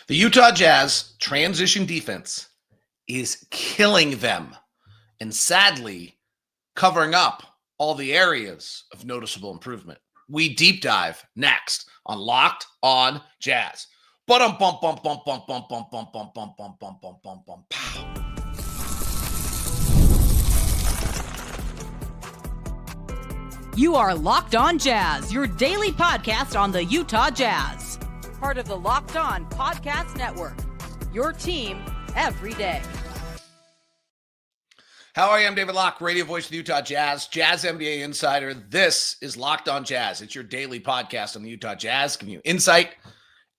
The Utah Jazz transition defense is killing them and sadly covering up all the areas of noticeable improvement. We deep dive next on Locked On Jazz. Bum bum bum bum bum bum bum bum bum bum bum bum bum bum bum pow. You are Locked On Jazz, your daily podcast on the Utah Jazz. Part of the Locked On Podcast Network, your team every day. How are you? I'm David Locke, radio voice of the Utah Jazz, Jazz NBA insider. This is Locked On Jazz. It's your daily podcast on the Utah Jazz, giving you insight,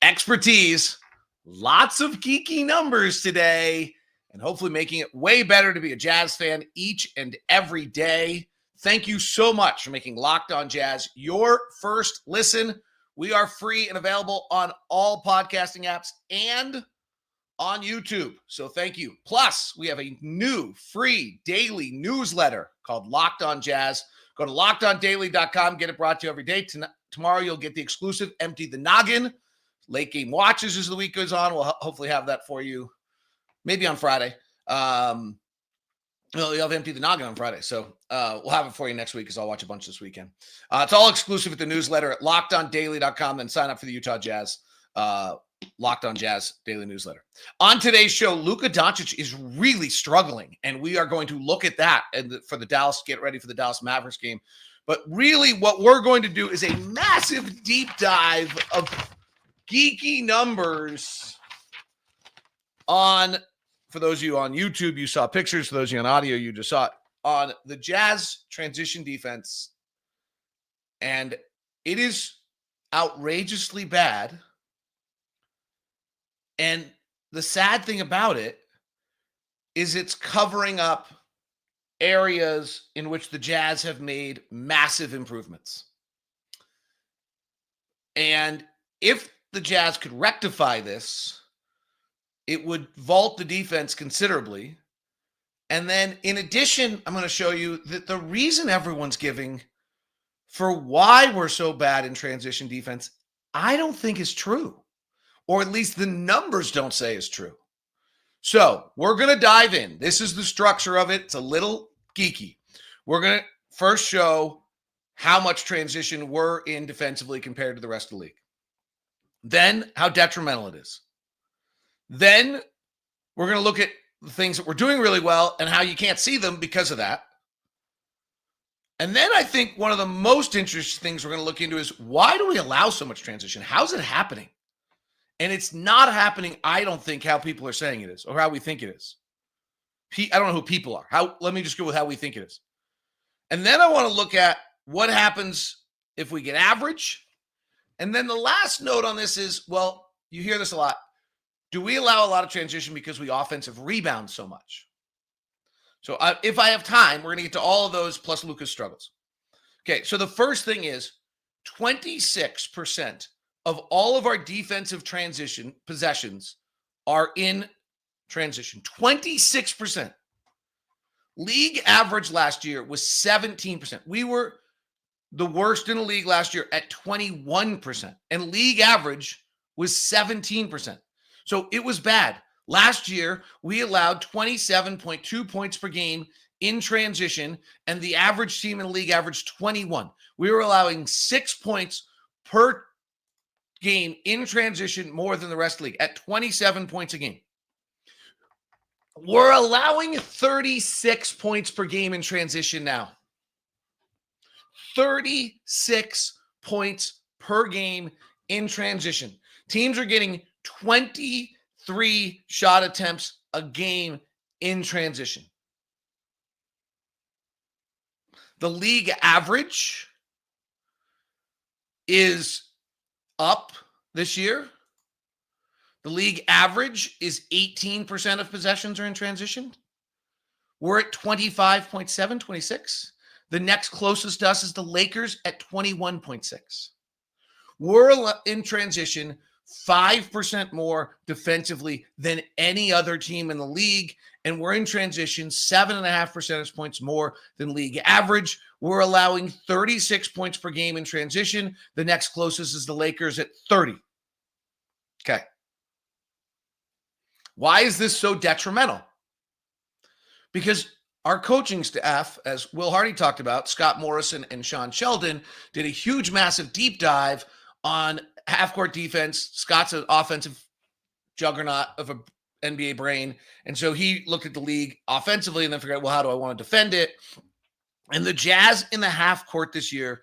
expertise, lots of geeky numbers today, and hopefully making it way better to be a Jazz fan each and every day. Thank you so much for making Locked On Jazz your first listen. We are free and available on all podcasting apps and on YouTube. So thank you. Plus, we have a new free daily newsletter called Locked On Jazz. Go to lockedondaily.com. Get it brought to you every day. Tomorrow, you'll get the exclusive Empty the Noggin. Late game watches as the week goes on. We'll hopefully have that for you maybe on Friday. You'll have Empty the Noggin on Friday. So we'll have it for you next week because I'll watch a bunch this weekend. It's all exclusive with the newsletter at lockedondaily.com. Then sign up for the Utah Jazz Locked On Jazz daily newsletter. On today's show, Luka Dončić is really struggling, and we are going to look at that and get ready for the Dallas Mavericks game. But really what we're going to do is a massive deep dive of geeky numbers on, for those of you on YouTube, you saw pictures. For those of you on audio, you just saw it, on the Jazz transition defense. And it is outrageously bad. And the sad thing about it is it's covering up areas in which the Jazz have made massive improvements. And if the Jazz could rectify this, it would vault the defense considerably. And then in addition, I'm going to show you that the reason everyone's giving for why we're so bad in transition defense, I don't think is true. Or at least the numbers don't say is true. So we're going to dive in. This is the structure of it. It's a little geeky. We're going to first show how much transition we're in defensively compared to the rest of the league. Then how detrimental it is. Then we're going to look at the things that we're doing really well and how you can't see them because of that. And then I think one of the most interesting things we're going to look into is why do we allow so much transition? How's it happening? And it's not happening, I don't think, how people are saying it is or how we think it is. I don't know who people are. Let me just go with how we think it is. And then I want to look at what happens if we get average. And then the last note on this is, well, you hear this a lot. Do we allow a lot of transition because we offensive rebound so much? So if I have time, we're going to get to all of those plus Luka's struggles. Okay, so the first thing is 26% of all of our defensive transition possessions are in transition. 26%. League average last year was 17%. We were the worst in the league last year at 21%. And league average was 17%. So it was bad. Last year, we allowed 27.2 points per game in transition, and the average team in the league averaged 21. We were allowing 6 points per game in transition more than the rest of the league at 27 points a game. We're allowing 36 points per game in transition now. 36 points per game in transition. Teams are getting 23 shot attempts a game in transition. The league average is up this year. The league average is 18% of possessions are in transition. We're at 25.7, 26. The next closest to us is the Lakers at 21.6. We're in transition 5% more defensively than any other team in the league, and we're in transition 7.5 percentage points more than league average. We're allowing 36 points per game in transition. The next closest is the Lakers at 30. Okay. Why is this so detrimental? Because our coaching staff, as Will Hardy talked about, Scott Morrison and Sean Sheldon, did a huge, massive deep dive on half-court defense. Scott's an offensive juggernaut of an NBA brain. And so he looked at the league offensively and then figured out, well, how do I want to defend it? And the Jazz in the half-court this year,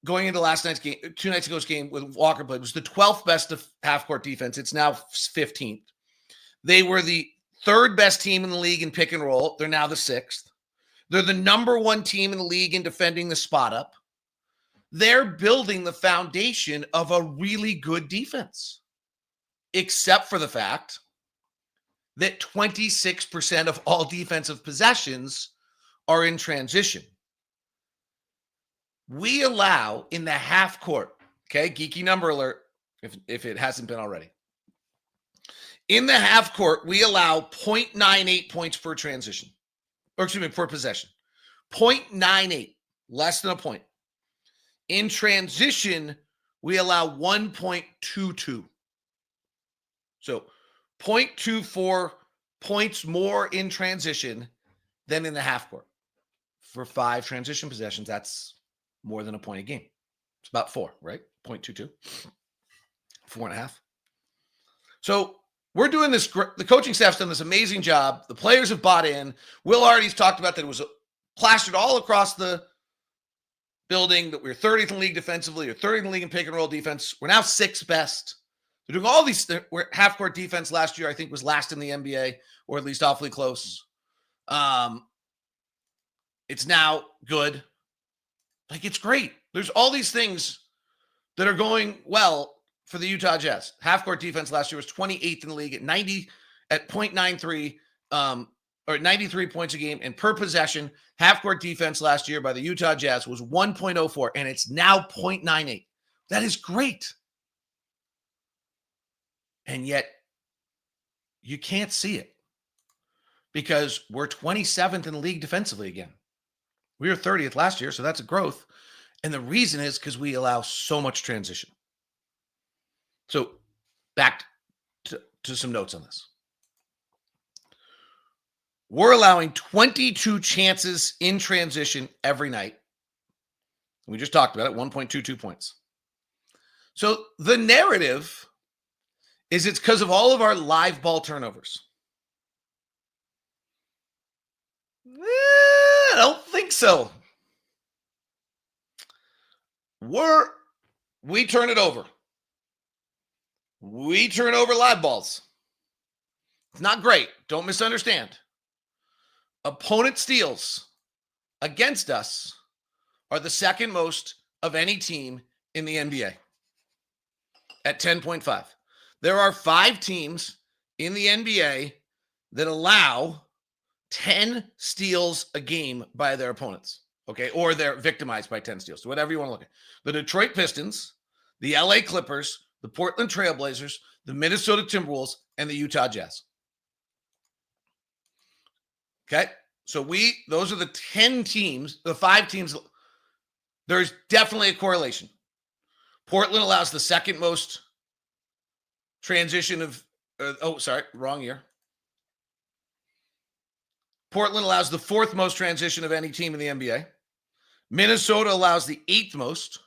going into last night's game, 2 nights ago's game with Walker played, was the 12th best of half-court defense. It's now 15th. They were the third best team in the league in pick and roll. They're now the 6th. They're the number 1 team in the league in defending the spot up. They're building the foundation of a really good defense, except for the fact that 26% of all defensive possessions are in transition. We allow in the half court, okay, geeky number alert, if it hasn't been already. In the half court, we allow 0.98 points per transition, or excuse me, per possession. 0.98, less than a point. In transition, we allow 1.22. So 0.24 points more in transition than in the half court. For 5 transition possessions, that's more than a point a game. It's about 4, right? 0.22. 4.5. So we're doing this. The coaching staff's done this amazing job. The players have bought in. Will Hardy's talked about that it was plastered all across the building, that we're 30th in the league defensively, or 30th in the league in pick and roll defense. We're now 6th best. They're doing all these. Half-court defense last year, I think, was last in the NBA, or at least awfully close. It's now good. Like, it's great. There's all these things that are going well for the Utah Jazz. Half-court defense last year was 28th in the league at 0.93, or 93 points a game. And per possession, half-court defense last year by the Utah Jazz was 1.04, and it's now 0.98. That is great. And yet, you can't see it because we're 27th in the league defensively again. We were 30th last year, so that's a growth. And the reason is because we allow so much transition. So back to some notes on this. We're allowing 22 chances in transition every night. We just talked about it, 1.22 points. So the narrative is it's because of all of our live ball turnovers. I don't think so. We turn it over. We turn over live balls. It's not great. Don't misunderstand. Opponent steals against us are the second most of any team in the NBA at 10.5. There are 5 teams in the NBA that allow 10 steals a game by their opponents, okay? Or they're victimized by 10 steals, whatever you want to look at. The Detroit Pistons, the LA Clippers, the Portland Trail Blazers, the Minnesota Timberwolves, and the Utah Jazz. Okay? So those are the 10 teams, the 5 teams. There's definitely a correlation. Portland allows the second most transition of, wrong year. Portland allows the 4th most transition of any team in the NBA. Minnesota allows the 8th most.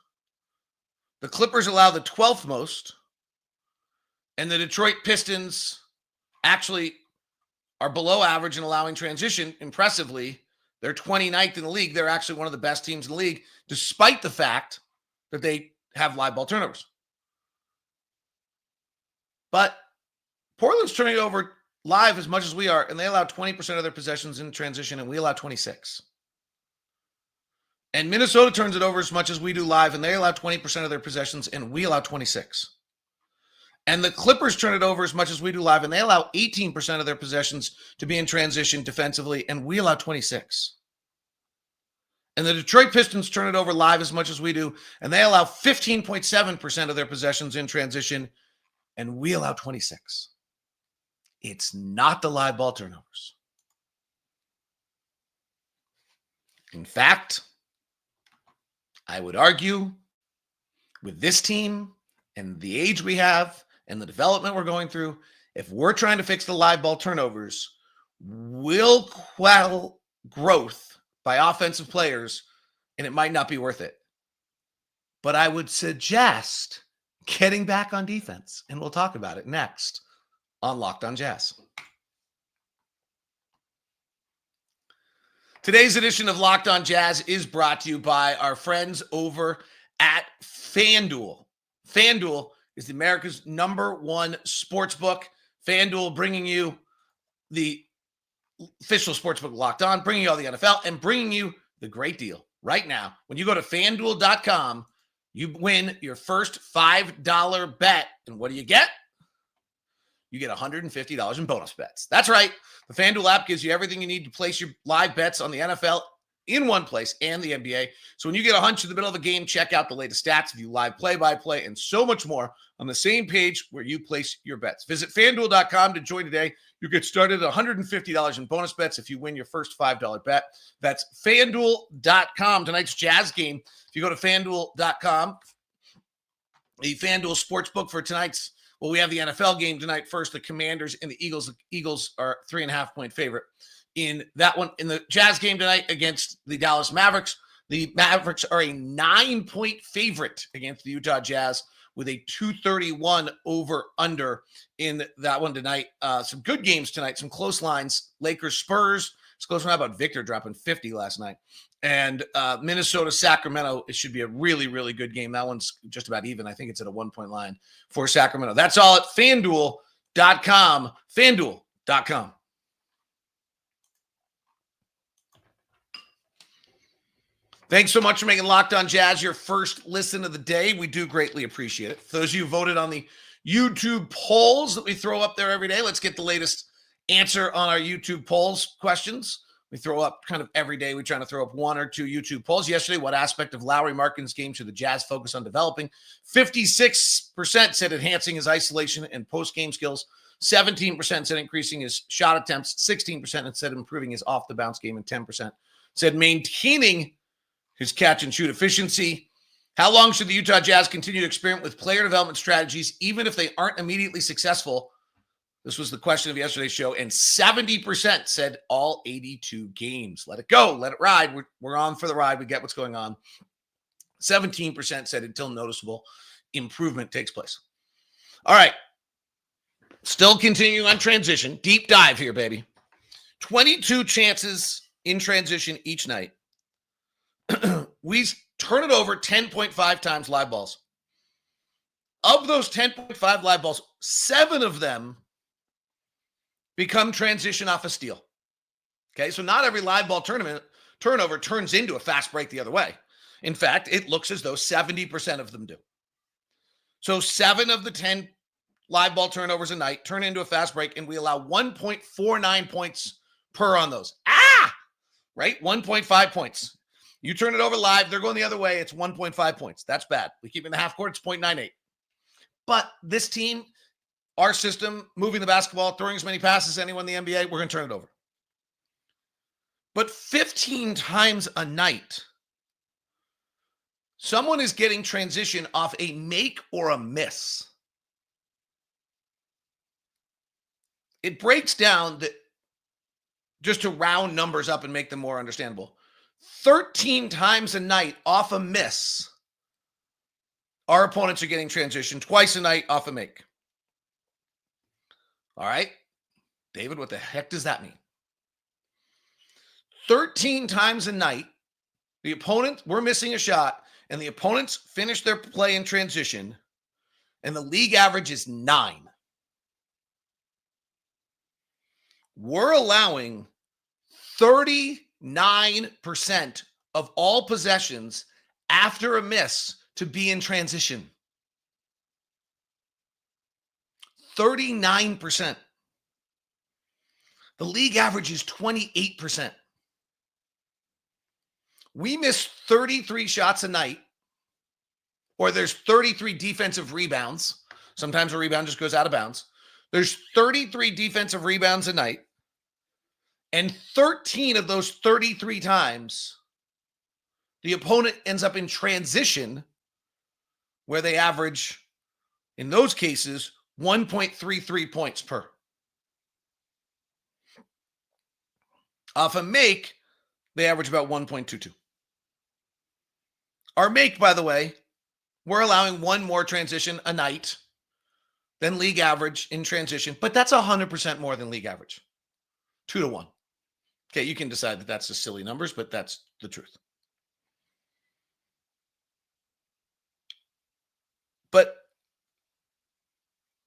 The Clippers allow the 12th most. And the Detroit Pistons actually are below average in allowing transition. Impressively, they're 29th in the league. They're actually one of the best teams in the league, despite the fact that they have live ball turnovers. But Portland's turning over live as much as we are, and they allow 20% of their possessions in transition, and we allow 26. And Minnesota turns it over as much as we do live, and they allow 20% of their possessions, and we allow 26. And the Clippers turn it over as much as we do live, and they allow 18% of their possessions to be in transition defensively, and we allow 26. And the Detroit Pistons turn it over live as much as we do, and they allow 15.7% of their possessions in transition, and we allow 26. It's not the live ball turnovers. In fact, I would argue with this team and the age we have and the development we're going through, if we're trying to fix the live ball turnovers, will quell growth by offensive players, and it might not be worth it. But I would suggest getting back on defense, and we'll talk about it next on Locked On Jazz. Today's edition of Locked On Jazz is brought to you by our friends over at FanDuel. FanDuel is America's #1 sportsbook. FanDuel bringing you the official sportsbook Locked On, bringing you all the NFL, and bringing you the great deal right now. When you go to FanDuel.com, you win your first $5 bet. And what do you get? You get $150 in bonus bets. That's right. The FanDuel app gives you everything you need to place your live bets on the NFL in one place and the NBA. So when you get a hunch in the middle of a game, check out the latest stats, view live play-by-play, and so much more on the same page where you place your bets. Visit FanDuel.com to join today. You get started at $150 in bonus bets if you win your first $5 bet. That's FanDuel.com. Tonight's Jazz game, if you go to FanDuel.com, the FanDuel Sportsbook for tonight's, well, we have the NFL game tonight first, the Commanders and the Eagles. The Eagles are 3.5-point favorite in that one. In the Jazz game tonight against the Dallas Mavericks, the Mavericks are a 9-point favorite against the Utah Jazz with a 231 over-under in that one tonight. Some good games tonight, some close lines. Lakers-Spurs. It's close one. How about Victor dropping 50 last night? And Minnesota-Sacramento, it should be a really, really good game. That one's just about even. I think it's at a 1-point line for Sacramento. That's all at FanDuel.com. FanDuel.com. Thanks so much for making Locked On Jazz your first listen of the day. We do greatly appreciate it. For those of you who voted on the YouTube polls that we throw up there every day, let's get the latest answer on our YouTube polls questions. We throw up kind of every day. We're trying to throw up 1 or 2 YouTube polls. Yesterday, what aspect of Lauri Markkanen's game should the Jazz focus on developing? 56% said enhancing his isolation and post-game skills. 17% said increasing his shot attempts. 16% said improving his off-the-bounce game. And 10% said maintaining his catch-and-shoot efficiency. How long should the Utah Jazz continue to experiment with player development strategies, even if they aren't immediately successful? This was the question of yesterday's show, and 70% said all 82 games. Let it go. Let it ride. We're on for the ride. We get what's going on. 17% said until noticeable improvement takes place. All right. Still continuing on transition. Deep dive here, baby. 22 chances in transition each night. We turn it over 10.5 times live balls. Of those 10.5 live balls, 7 of them become transition off a steal. Okay, so not every live ball turnover turns into a fast break the other way. In fact, it looks as though 70% of them do. So 7 of the 10 live ball turnovers a night turn into a fast break, and we allow 1.49 points per on those. Right? 1.5 points. You turn it over live, they're going the other way, it's 1.5 points. That's bad. We keep it in the half court, it's 0.98. But this team, our system, moving the basketball, throwing as many passes as anyone in the NBA, we're going to turn it over. But 15 times a night, someone is getting transition off a make or a miss. It breaks down that, just to round numbers up and make them more understandable, 13 times a night off a miss, our opponents are getting transition. Twice a night off a make. All right, David, what the heck does that mean? 13 times a night, the opponent, we're missing a shot, and the opponents finish their play in transition, and the league average is 9. We're allowing 39% of all possessions after a miss to be in transition. 39%. The league average is 28%. We miss 33 shots a night, or there's 33 defensive rebounds. Sometimes a rebound just goes out of bounds. There's 33 defensive rebounds a night, and 13 of those 33 times, the opponent ends up in transition, where they average, in those cases, 1.33 points per. Off a make, they average about 1.22. Our make, by the way, we're allowing one more transition a night than league average in transition, but that's 100% more than league average. 2-1. Okay, you can decide that that's just silly numbers, but that's the truth. But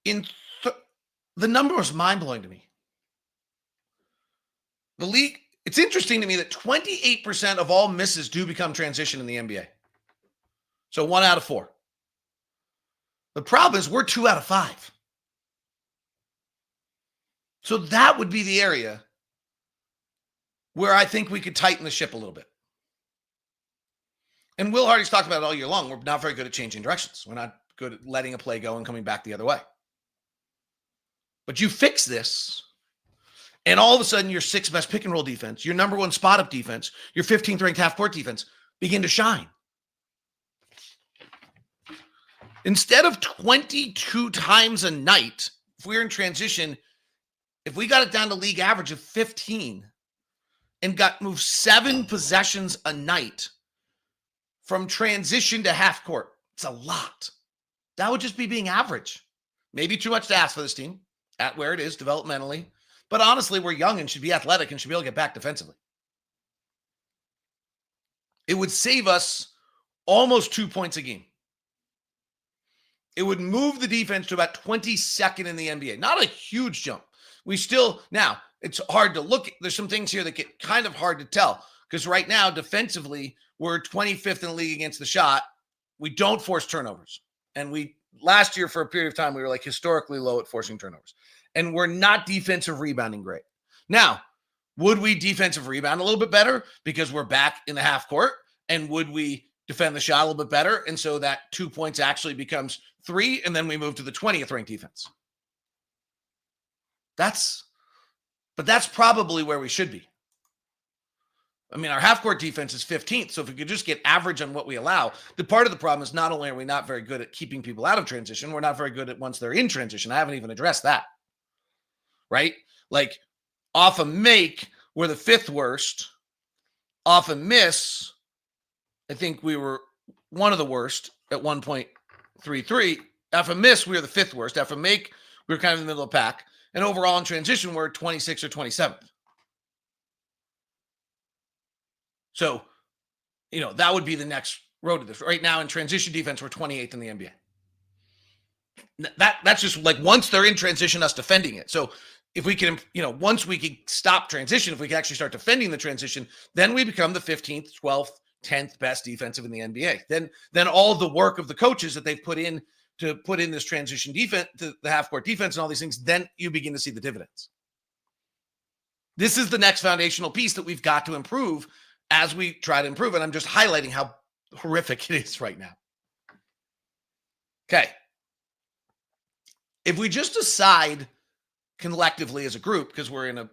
the number was mind-blowing to me. The league, it's interesting to me that 28% of all misses do become transition in the NBA. So 1 out of 4. The problem is we're 2 out of 5. So that would be the area where I think we could tighten the ship a little bit. And Will Hardy's talked about it all year long. We're not very good at changing directions. We're not good at letting a play go and coming back the other way. But you fix this, and all of a sudden your 6th best pick and roll defense, your number 1 spot up defense, your 15th ranked half court defense begin to shine. Instead of 22 times a night, if we're in transition, if we got it down to league average of 15 and got moved 7 possessions a night from transition to half court, it's a lot. That would just be being average. Maybe too much to ask for this team at where it is developmentally. But honestly, we're young and should be athletic and should be able to get back defensively. It would save us almost 2 points a game. It would move the defense to about 22nd in the NBA. Not a huge jump. We still, now, it's hard to look. There's some things here that get kind of hard to tell because right now, defensively, we're 25th in the league against the shot. We don't force turnovers. And last year, for a period of time, we were like historically low at forcing turnovers. And we're not defensive rebounding great. Now, would we defensive rebound a little bit better because we're back in the half court? And would we defend the shot a little bit better? And so that 2 points actually becomes 3, and then we move to the 20th ranked defense. But that's probably where we should be. I mean, our half-court defense is 15th, so if we could just get average on what we allow, the part of the problem is not only are we not very good at keeping people out of transition, we're not very good at once they're in transition. I haven't even addressed that, right? Like, off a make, we're the 5th worst. Off a miss, I think we were one of the worst at 1.33. Off a miss, we were the 5th worst. Off a make, we were kind of in the middle of the pack. And overall in transition, we're 26th or 27th. So, that would be the next road to this. Right now in transition defense, we're 28th in the NBA. That's just like once they're in transition, us defending it. So if we can, once we can stop transition, if we can actually start defending the transition, then we become the 15th, 12th, 10th best defensive in the NBA. Then all the work of the coaches that they've put in to put in this transition defense, to the half-court defense and all these things, then you begin to see the dividends. This is the next foundational piece that we've got to improve as we try to improve. And I'm just highlighting how horrific it is right now. Okay. If we just decide collectively as a group, because we're in a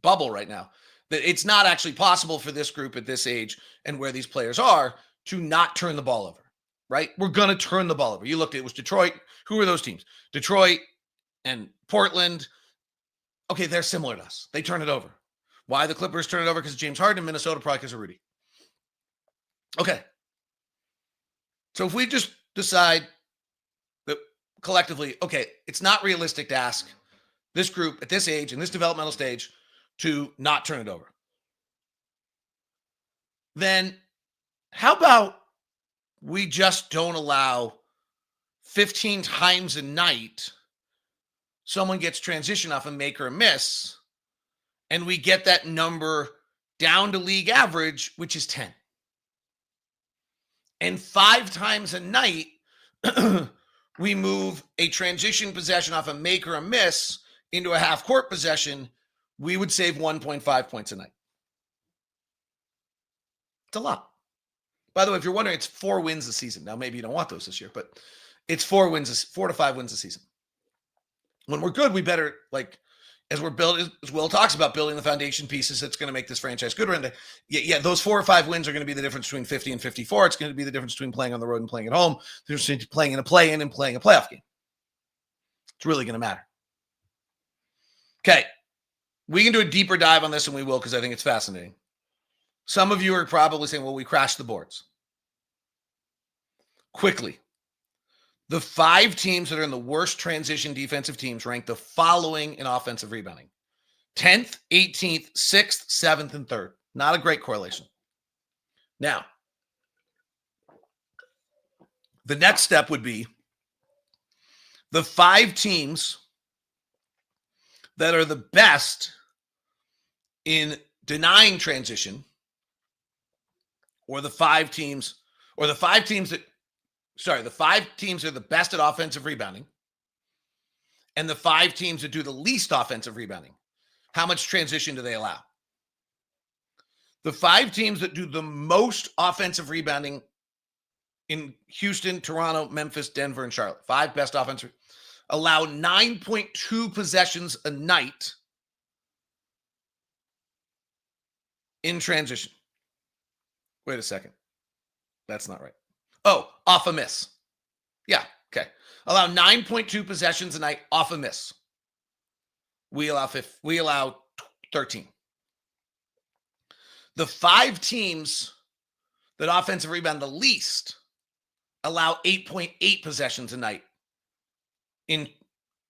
bubble right now, that it's not actually possible for this group at this age and where these players are to not turn the ball over. Right? We're going to turn the ball over. You looked at it was Detroit. Who are those teams? Detroit and Portland. Okay, they're similar to us. They turn it over. Why the Clippers turn it over? Because of James Harden. Minnesota probably because of Rudy. Okay. So if we just decide that collectively, okay, it's not realistic to ask this group at this age, in this developmental stage, to not turn it over, then how about we just don't allow 15 times a night someone gets transition off a make or a miss, and we get that number down to league average, which is 10. And 5 times a night, we move a transition possession off a make or a miss into a half-court possession, we would save 1.5 points a night. It's a lot. By the way, if you're wondering, it's 4 wins a season. Now, maybe you don't want those this year, but it's 4 to 5 wins a season. When we're good, we better, as we're building, as Will talks about, building the foundation pieces that's going to make this franchise good. Those 4 or 5 wins are going to be the difference between 50 and 54. It's going to be the difference between playing on the road and playing at home. The difference between playing in a play-in and playing a playoff game. It's really going to matter. Okay. We can do a deeper dive on this, and we will, because I think it's fascinating. Some of you are probably saying, well, we crashed the boards. Quickly. The 5 teams that are in the worst transition defensive teams rank the following in offensive rebounding: 10th, 18th, 6th, 7th, and 3rd. Not a great correlation. Now, the next step would be the 5 teams that are the best in denying transition, or the 5 teams that are the best at offensive rebounding, and the 5 teams that do the least offensive rebounding. How much transition do they allow? The 5 teams that do the most offensive rebounding in Houston, Toronto, Memphis, Denver, and Charlotte, 5 best offensive, allow 9.2 possessions a night in transition. Wait a second. That's not right. Oh, off a miss. Yeah, okay. Allow 9.2 possessions a night off a miss. We allow 13. The 5 teams that offensive rebound the least allow 8.8 possessions a night in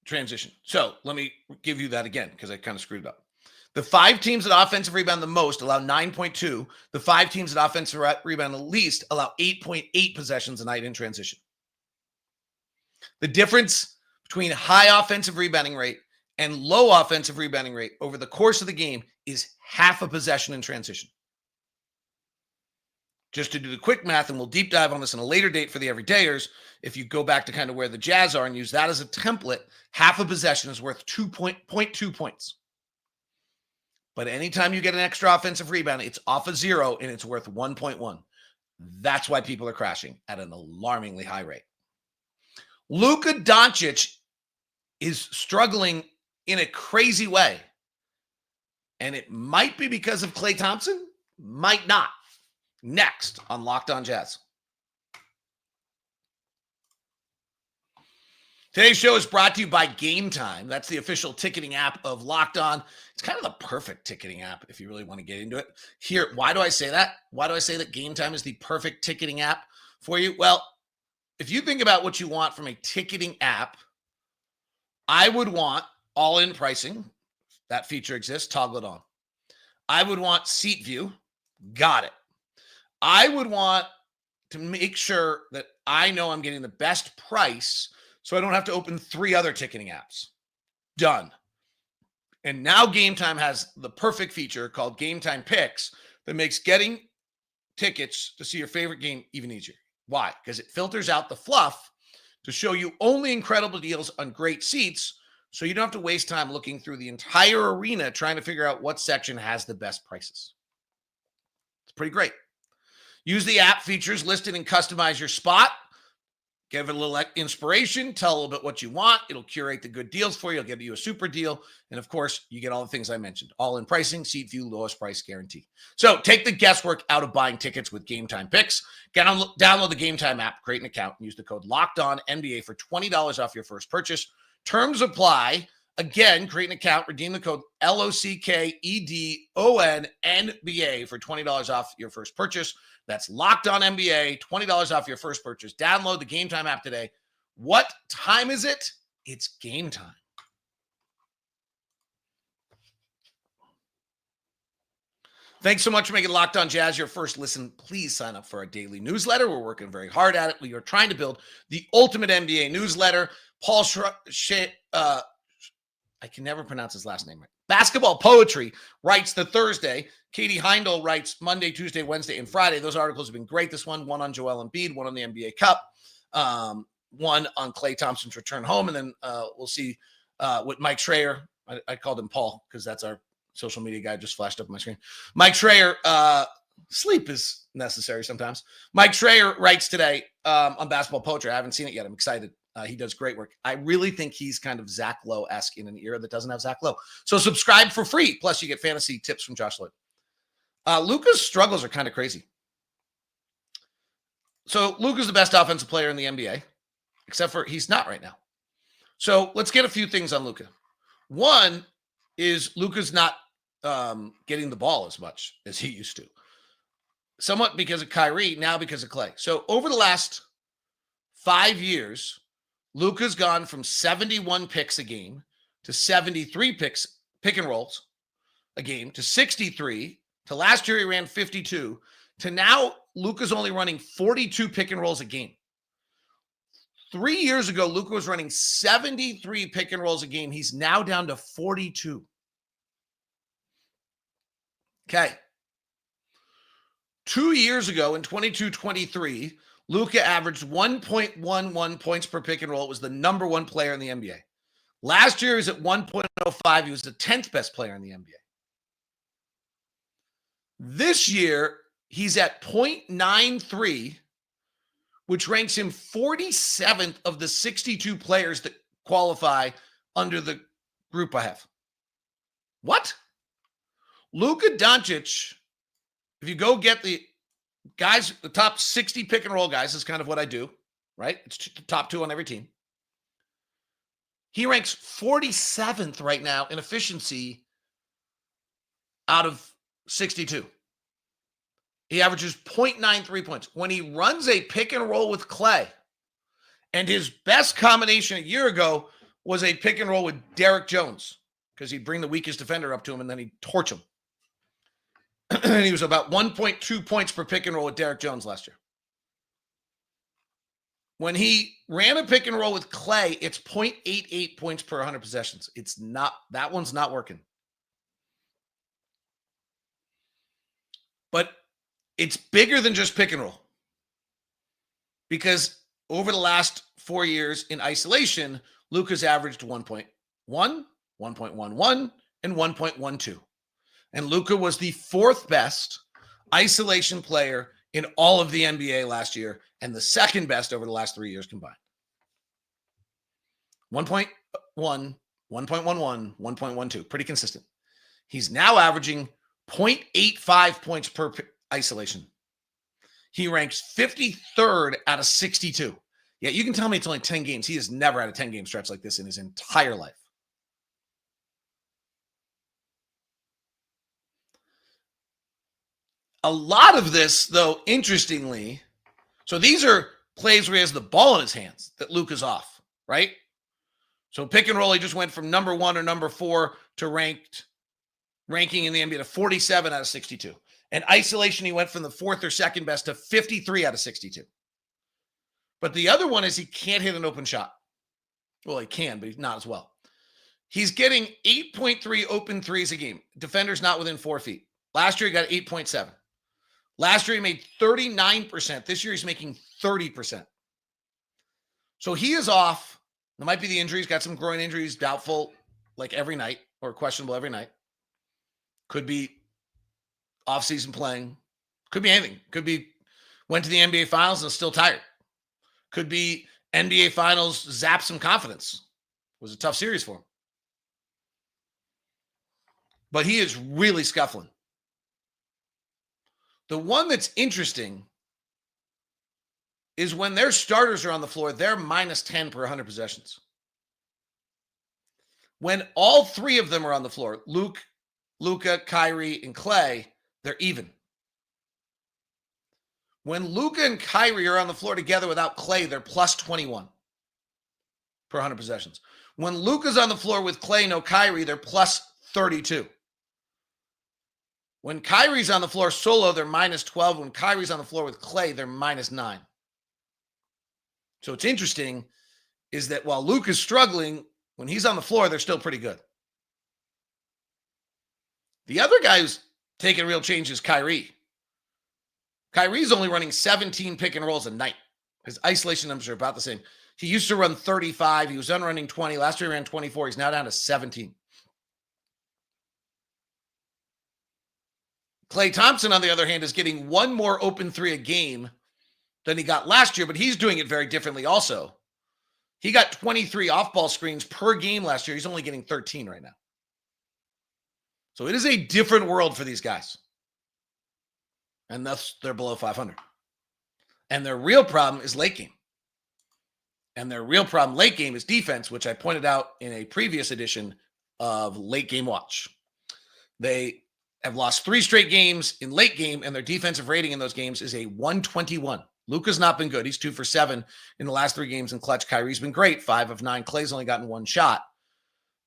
transition. So let me give you that again, because I kind of screwed it up. The 5 teams that offensive rebound the most allow 9.2. The 5 teams that offensive rebound the least allow 8.8 possessions a night in transition. The difference between high offensive rebounding rate and low offensive rebounding rate over the course of the game is half a possession in transition. Just to do the quick math, and we'll deep dive on this in a later date for the everydayers, if you go back to kind of where the Jazz are and use that as a template, half a possession is worth 2.2 points. But anytime you get an extra offensive rebound, it's off a 0 and it's worth 1.1. That's why people are crashing at an alarmingly high rate. Luka Dončić is struggling in a crazy way. And it might be because of Klay Thompson, might not. Next on Locked On Jazz. Today's show is brought to you by Game Time. That's the official ticketing app of Locked On. It's kind of the perfect ticketing app if you really want to get into it. Here, why do I say that? Why do I say that Game Time is the perfect ticketing app for you? Well, if you think about what you want from a ticketing app, I would want all-in pricing. That feature exists. Toggle it on. I would want seat view. Got it. I would want to make sure that I know I'm getting the best price so I don't have to open 3 other ticketing apps. Done. And now Game Time has the perfect feature called Game Time Picks that makes getting tickets to see your favorite game even easier. Why? Because it filters out the fluff to show you only incredible deals on great seats, so you don't have to waste time looking through the entire arena trying to figure out what section has the best prices. It's pretty great. Use the app features listed and customize your spot. Give it a little inspiration. Tell a little bit what you want. It'll curate the good deals for you. It'll give you a super deal. And of course, you get all the things I mentioned. All in pricing, seat view, lowest price guarantee. So take the guesswork out of buying tickets with Game Time Picks. Download the Game Time app, create an account, and use the code LOCKEDONNBA for $20 off your first purchase. Terms apply. Again, create an account, redeem the code LOCKEDONNBA for $20 off your first purchase. That's Locked On NBA, $20 off your first purchase. Download the Game Time app today. What time is it? It's game time. Thanks so much for making Locked On Jazz your first listen. Please sign up for our daily newsletter. We're working very hard at it. We are trying to build the ultimate NBA newsletter. Paul I can never pronounce his last name right. Basketball Poetry writes the Thursday. Katie Heindel writes Monday, Tuesday, Wednesday, and Friday. Those articles have been great. This one on Joel Embiid, one on the NBA Cup, one on Klay Thompson's return home, and then we'll see what Mike Schreier. I called him Paul because that's our social media guy, just flashed up on my screen. Mike Schreier, sleep is necessary sometimes. Mike Schreier writes today on Basketball Poetry. I haven't seen it yet. I'm excited. He does great work. I really think he's kind of Zach Lowe-esque in an era that doesn't have Zach Lowe. So subscribe for free. Plus, you get fantasy tips from Josh Lloyd. Luka's struggles are kind of crazy. So Luka's the best offensive player in the NBA, except for he's not right now. So let's get a few things on Luka. One is Luka's not getting the ball as much as he used to. Somewhat because of Kyrie, now because of Klay. So over the last 5 years, Luka's gone from 71 picks a game to 73 pick and rolls a game to 63 to last year he ran 52 to now Luka's only running 42 pick and rolls a game. 3 years ago, Luka was running 73 pick and rolls a game. He's now down to 42. Okay. 2 years ago in 22-23, Luka averaged 1.11 points per pick and roll. It was the number one player in the NBA. Last year, he was at 1.05. He was the 10th best player in the NBA. This year, he's at 0.93, which ranks him 47th of the 62 players that qualify under the group I have. What? Luka Dončić, if you go get the guys, the top 60 pick and roll guys, is kind of what I do, right? It's the top 2 on every team. He ranks 47th right now in efficiency out of 62. He averages 0.93 points. When he runs a pick and roll with Klay, and his best combination a year ago was a pick and roll with Derek Jones, because he'd bring the weakest defender up to him and then he'd torch him. And he was about 1.2 points per pick and roll with Derek Jones last year. When he ran a pick and roll with Klay, it's 0.88 points per 100 possessions. It's not, that one's not working. But it's bigger than just pick and roll. Because over the last 4 years in isolation, Luka's averaged 1.1, 1.11, and 1.12. And Luka was the 4th best isolation player in all of the NBA last year and the 2nd best over the last 3 years combined. 1.1, 1.11, 1.12. Pretty consistent. He's now averaging 0.85 points per isolation. He ranks 53rd out of 62. Yeah, you can tell me it's only 10 games. He has never had a 10-game stretch like this in his entire life. A lot of this, though, interestingly, so these are plays where he has the ball in his hands that Luka's off, right? So pick and roll, he just went from number 1 or number 4 to ranking in the NBA to 47 out of 62. And isolation, he went from the 4th or 2nd best to 53 out of 62. But the other one is he can't hit an open shot. Well, he can, but he's not as well. He's getting 8.3 open threes a game. Defenders not within 4 feet. Last year, he got 8.7. Last year, he made 39%. This year, he's making 30%. So he is off. There might be the injuries. Got some groin injuries, doubtful, like every night, or questionable every night. Could be off-season playing. Could be anything. Could be went to the NBA Finals and is still tired. Could be NBA Finals zapped some confidence. It was a tough series for him. But he is really scuffling. The one that's interesting is when their starters are on the floor, they're minus 10 per 100 possessions. When all 3 of them are on the floor, Luka, Kyrie, and Klay, they're even. When Luka and Kyrie are on the floor together without Klay, they're plus 21 per 100 possessions. When Luka's on the floor with Klay, no Kyrie, they're plus 32. When Kyrie's on the floor solo, they're minus 12. When Kyrie's on the floor with Klay, they're minus 9. So what's interesting is that while Luka's struggling, when he's on the floor, they're still pretty good. The other guy who's taking real change is Kyrie. Kyrie's only running 17 pick and rolls a night. His isolation numbers are about the same. He used to run 35. He was done running 20. Last year he ran 24. He's now down to 17. Klay Thompson, on the other hand, is getting 1 more open 3 a game than he got last year, but he's doing it very differently also. He got 23 off-ball screens per game last year. He's only getting 13 right now. So it is a different world for these guys. And thus they're below 500. And their real problem is late game. And their real problem late game is defense, which I pointed out in a previous edition of Late Game Watch. They have lost 3 straight games in late game, and their defensive rating in those games is a 121. Luka's not been good. He's 2 for 7 in the last 3 games in clutch. Kyrie's been great, 5 of 9. Klay's only gotten 1 shot.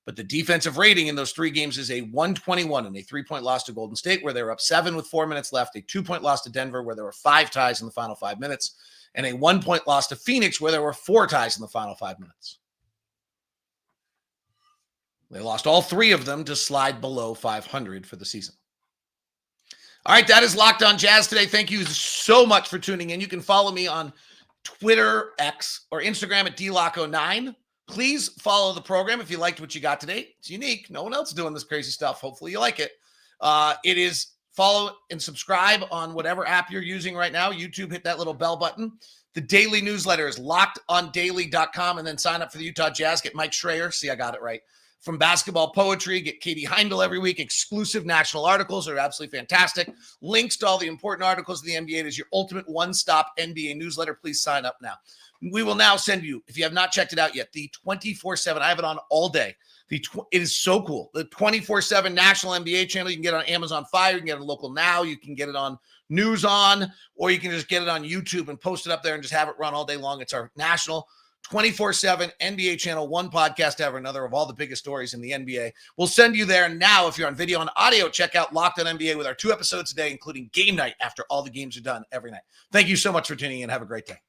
But the defensive rating in those 3 games is a 121, and a 3-point loss to Golden State, where they were up 7 with 4 minutes left, a 2-point loss to Denver, where there were 5 ties in the final 5 minutes, and a 1-point loss to Phoenix, where there were 4 ties in the final 5 minutes. They lost all 3 of them to slide below 500 for the season. All right, that is Locked On Jazz today. Thank you so much for tuning in. You can follow me on Twitter, X, or Instagram at DLocko9. Please follow the program if you liked what you got today. It's unique. No one else is doing this crazy stuff. Hopefully you like it. It is follow and subscribe on whatever app you're using right now. YouTube, hit that little bell button. The daily newsletter is lockedondaily.com, and then sign up for the Utah Jazz. Get Mike Schreier. See, I got it right. From Basketball Poetry, get Katie Heindel every week. Exclusive national articles are absolutely fantastic. Links to all the important articles of the NBA. It is your ultimate one-stop NBA newsletter. Please sign up now. We will now send you, if you have not checked it out yet, the 24/7. I have it on all day. It is so cool. The 24/7 national NBA channel. You can get it on Amazon Fire. You can get it on Local Now. You can get it on News On, or you can just get it on YouTube and post it up there and just have it run all day long. It's our national 24/7 NBA channel, one podcast after another of all the biggest stories in the NBA. We'll send you there now. If you're on video and audio, check out Locked On NBA with our 2 episodes a day, including game night after all the games are done every night. Thank you so much for tuning in. Have a great day.